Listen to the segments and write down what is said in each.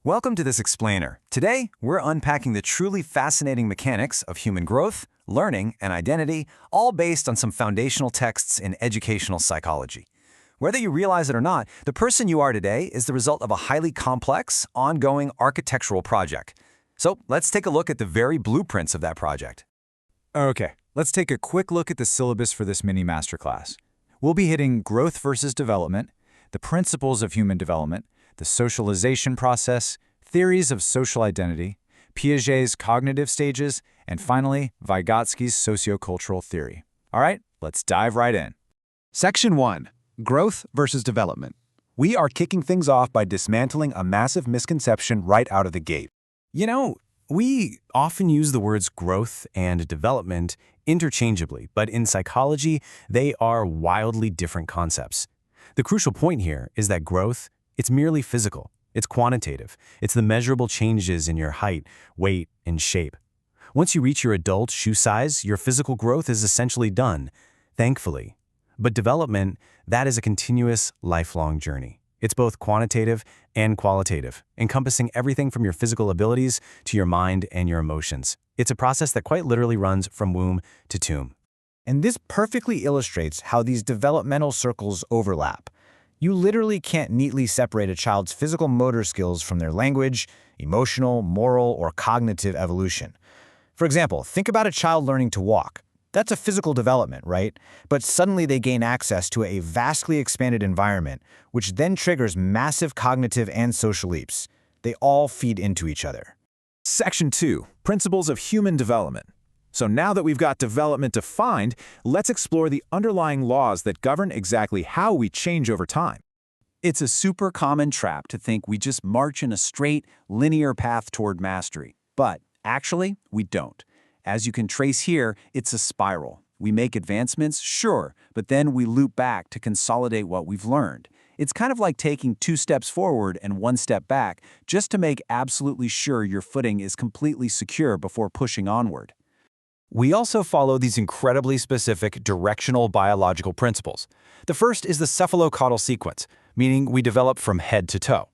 Welcome to this explainer. Today, we're unpacking the truly fascinating mechanics of human growth, learning, and identity, all based on some foundational texts in educational psychology. Whether you realize it or not, the person you are today is the result of a highly complex, ongoing architectural project. So let's take a look at the very blueprints of that project. Okay, let's take a quick look at the syllabus for this mini masterclass. We'll be hitting growth versus development, the principles of human development, the socialization process, theories of social identity, Piaget's cognitive stages, and finally, Vygotsky's sociocultural theory. All right, let's dive right in. Section 1. Growth versus development. We are kicking things off by dismantling a massive misconception right out of the gate. We often use the words growth and development interchangeably, but in psychology, they are wildly different concepts. The crucial point here is that growth, it's merely physical. It's quantitative. It's the measurable changes in your height, weight, and shape. Once you reach your adult shoe size, your physical growth is essentially done, thankfully. But development, that is a continuous, lifelong journey. It's both quantitative and qualitative, encompassing everything from your physical abilities to your mind and your emotions. It's a process that quite literally runs from womb to tomb. And this perfectly illustrates how these developmental circles overlap. You literally can't neatly separate a child's physical motor skills from their language, emotional, moral, or cognitive evolution. For example, think about a child learning to walk. That's a physical development, right? But suddenly they gain access to a vastly expanded environment, which then triggers massive cognitive and social leaps. They all feed into each other. Section 2. Principles of human development. So now that we've got development defined, let's explore the underlying laws that govern exactly how we change over time. It's a super common trap to think we just march in a straight, linear path toward mastery. But actually, we don't. As you can trace here, it's a spiral. We make advancements, sure, but then we loop back to consolidate what we've learned. It's kind of like taking 2 steps forward and 1 step back just to make absolutely sure your footing is completely secure before pushing onward. We also follow these incredibly specific directional biological principles. The first is the cephalocaudal sequence, meaning we develop from head to toe.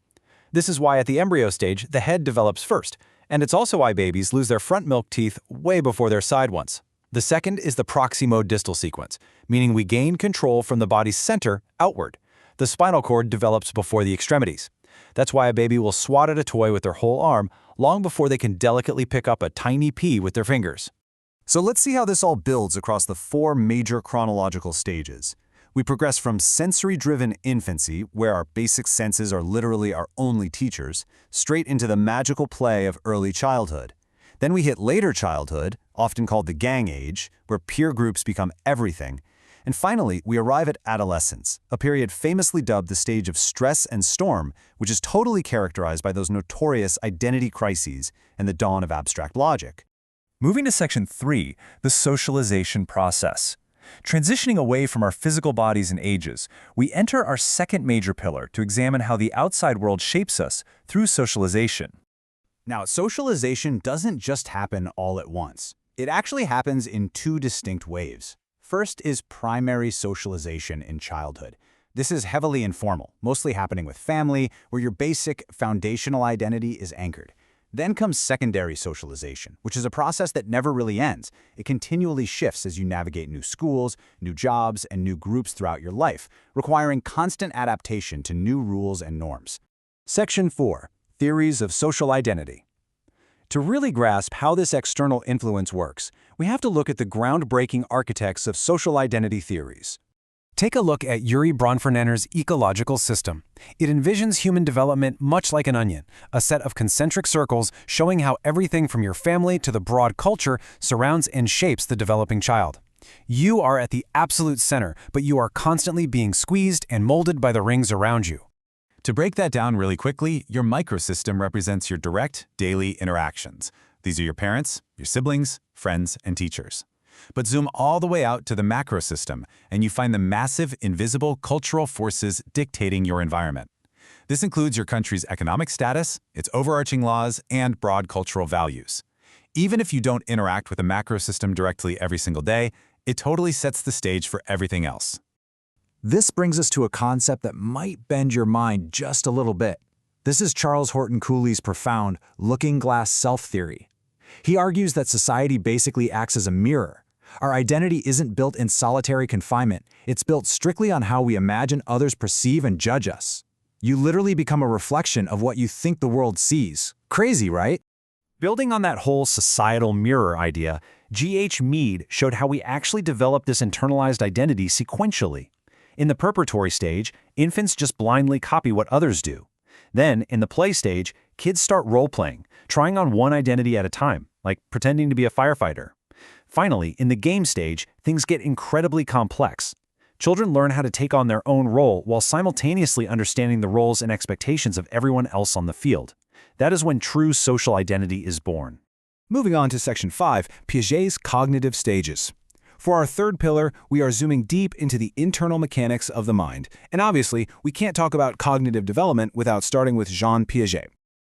This is why at the embryo stage, the head develops first, and it's also why babies lose their front milk teeth way before their side ones. The second is the proximo-distal sequence, meaning we gain control from the body's center outward. The spinal cord develops before the extremities. That's why a baby will swat at a toy with their whole arm long before they can delicately pick up a tiny pea with their fingers. So let's see how this all builds across the 4 major chronological stages. We progress from sensory-driven infancy, where our basic senses are literally our only teachers, straight into the magical play of early childhood. Then we hit later childhood, often called the gang age, where peer groups become everything. And finally, we arrive at adolescence, a period famously dubbed the stage of stress and storm, which is totally characterized by those notorious identity crises and the dawn of abstract logic. Moving to Section 3, the socialization process. Transitioning away from our physical bodies and ages, we enter our second major pillar to examine how the outside world shapes us through socialization. Now, socialization doesn't just happen all at once. It actually happens in 2 distinct waves. First is primary socialization in childhood. This is heavily informal, mostly happening with family, where your basic foundational identity is anchored. Then comes secondary socialization, which is a process that never really ends. It continually shifts as you navigate new schools, new jobs, and new groups throughout your life, requiring constant adaptation to new rules and norms. Section 4. Theories of social identity. To really grasp how this external influence works, we have to look at the groundbreaking architects of social identity theories. Take a look at Yuri Bronfenenner's ecological system. It envisions human development much like an onion, a set of concentric circles showing how everything from your family to the broad culture surrounds and shapes the developing child. You are at the absolute center, but you are constantly being squeezed and molded by the rings around you. To break that down really quickly, your microsystem represents your direct, daily interactions. These are your parents, your siblings, friends, and teachers. But zoom all the way out to the macrosystem, and you find the massive, invisible cultural forces dictating your environment. This includes your country's economic status, its overarching laws, and broad cultural values. Even if you don't interact with the macrosystem directly every single day, it totally sets the stage for everything else. This brings us to a concept that might bend your mind just a little bit: This is Charles Horton Cooley's profound looking-glass self theory. He argues that society basically acts as a mirror. Our identity isn't built in solitary confinement. It's built strictly on how we imagine others perceive and judge us. You literally become a reflection of what you think the world sees. Crazy, right? Building on that whole societal mirror idea, G.H. Mead showed how we actually develop this internalized identity sequentially. In the preparatory stage, infants just blindly copy what others do. Then, in the play stage, kids start role-playing, trying on one identity at a time, like pretending to be a firefighter. Finally, in the game stage, things get incredibly complex. Children learn how to take on their own role while simultaneously understanding the roles and expectations of everyone else on the field. That is when true social identity is born. Moving on to Section 5, Piaget's cognitive stages. For our third pillar, we are zooming deep into the internal mechanics of the mind. And obviously, we can't talk about cognitive development without starting with Jean Piaget.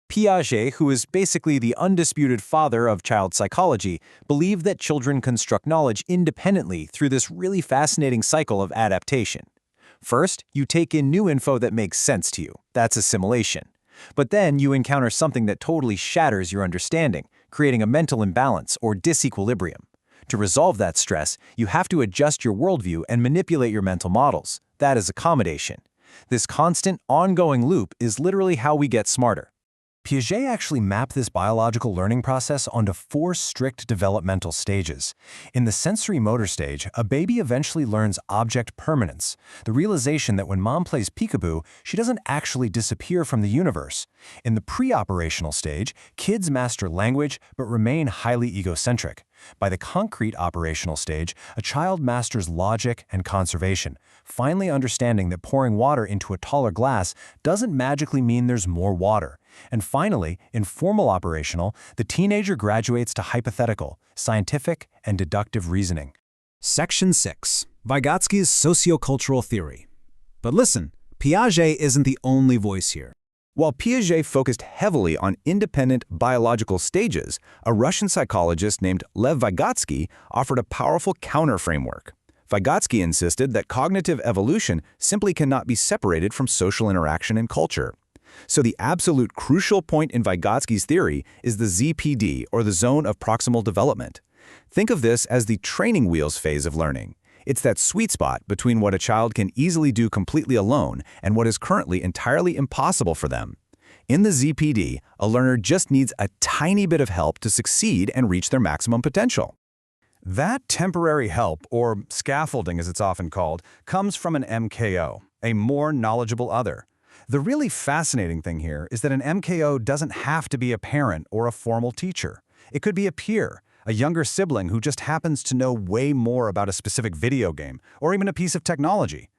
Piaget, who is basically the undisputed father of child psychology, believed that children construct knowledge independently through this really fascinating cycle of adaptation. First, you take in new info that makes sense to you. That's assimilation. But then you encounter something that totally shatters your understanding, creating a mental imbalance or disequilibrium. To resolve that stress, you have to adjust your worldview and manipulate your mental models. That is accommodation. This constant, ongoing loop is literally how we get smarter. Piaget actually mapped this biological learning process onto 4 strict developmental stages. In the sensory motor stage, a baby eventually learns object permanence, the realization that when mom plays peekaboo, she doesn't actually disappear from the universe. In the pre-operational stage, kids master language but remain highly egocentric. By the concrete operational stage, a child masters logic and conservation, finally understanding that pouring water into a taller glass doesn't magically mean there's more water. And finally, in formal operational, the teenager graduates to hypothetical, scientific, and deductive reasoning. Section 6, Vygotsky's sociocultural theory. But listen, Piaget isn't the only voice here. While Piaget focused heavily on independent biological stages, a Russian psychologist named Lev Vygotsky offered a powerful counter-framework. Vygotsky insisted that cognitive evolution simply cannot be separated from social interaction and culture. So the absolute crucial point in Vygotsky's theory is the ZPD, or the zone of proximal development. Think of this as the training wheels phase of learning. It's that sweet spot between what a child can easily do completely alone and what is currently entirely impossible for them. In the ZPD, a learner just needs a tiny bit of help to succeed and reach their maximum potential. That temporary help, or scaffolding as it's often called, comes from an MKO, a more knowledgeable other. The really fascinating thing here is that an MKO doesn't have to be a parent or a formal teacher. It could be a peer, a younger sibling who just happens to know way more about a specific video game, or even a piece of technology.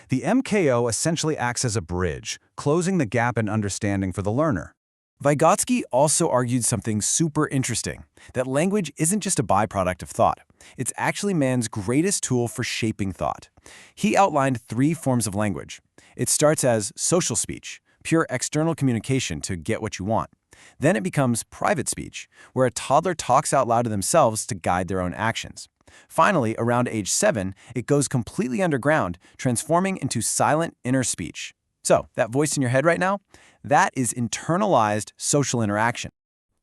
The MKO essentially acts as a bridge, closing the gap in understanding for the learner. Vygotsky also argued something super interesting, that language isn't just a byproduct of thought. It's actually man's greatest tool for shaping thought. He outlined 3 forms of language. It starts as social speech, pure external communication to get what you want. Then it becomes private speech, where a toddler talks out loud to themselves to guide their own actions. Finally, around age 7, it goes completely underground, transforming into silent inner speech. So, that voice in your head right now? That is internalized social interaction.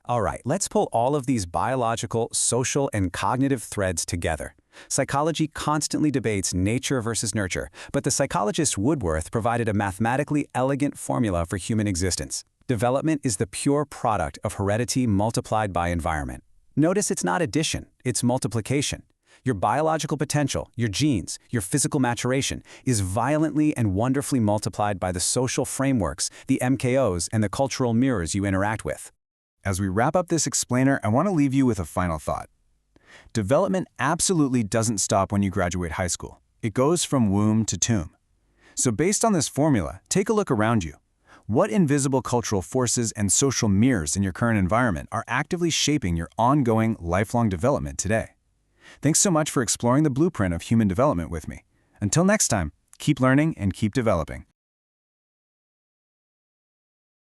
All right, let's pull all of these biological, social, and cognitive threads together. Psychology constantly debates nature versus nurture, but the psychologist Woodworth provided a mathematically elegant formula for human existence. Development is the pure product of heredity multiplied by environment. Notice it's not addition, it's multiplication. Your biological potential, your genes, your physical maturation is violently and wonderfully multiplied by the social frameworks, the MKOs, and the cultural mirrors you interact with. As we wrap up this explainer, I want to leave you with a final thought. Development absolutely doesn't stop when you graduate high school. It goes from womb to tomb. So based on this formula, take a look around you. What invisible cultural forces and social mirrors in your current environment are actively shaping your ongoing, lifelong development today? Thanks so much for exploring the blueprint of human development with me. Until next time, keep learning and keep developing.